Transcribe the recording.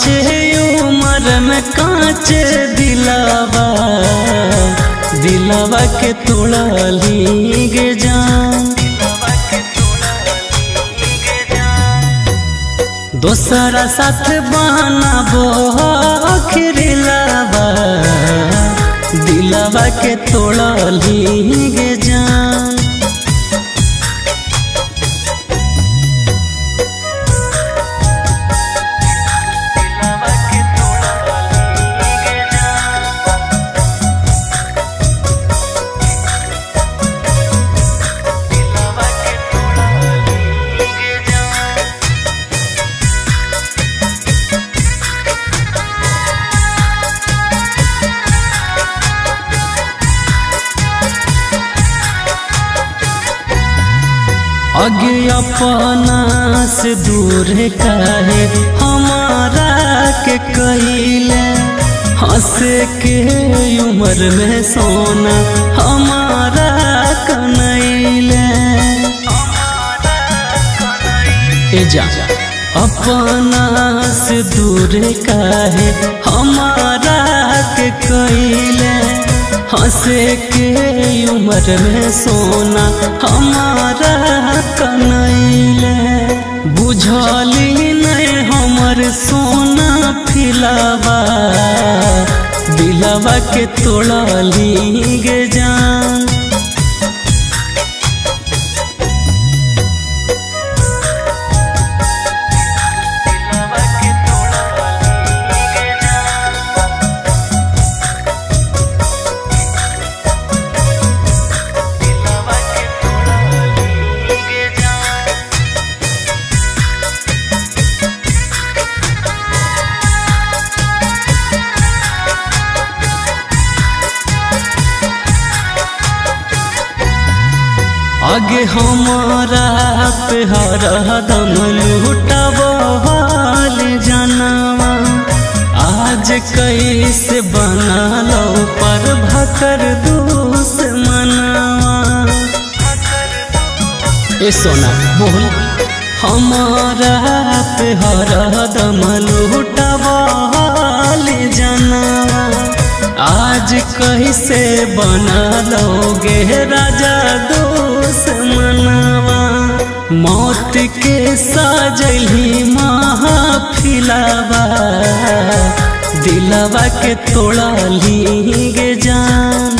कांचे उम्र में कांचे दिलावा के तोड़ली गे जान। दोसरा साथ बनाबो खिरिलावा दिलावा के तोड़ली गे जान। आगे अपना से दूर काहे हमारा के कहिले, हंसे के उम्र में सोना हमारा कनैले। जा अपना से दूर काहे हमारा के कहिले, हंसे के उम्र में सोना हमारा कनैले। बुझली नहीं हमर सोना फिलावा दिलावा के तोड़ली गे जान। आगे हमारा पे हरदम लूटबल जानवा, आज कैसे बना लो पर भकर दुश्मनवा। ए सोना बोल हमारा पे हरदम लूटबल जानवा, आज कैसे बना लोगे राजा दुश्मनवा। मौत के साजली महफिलावा दिलावा के तोड़ली गे जान।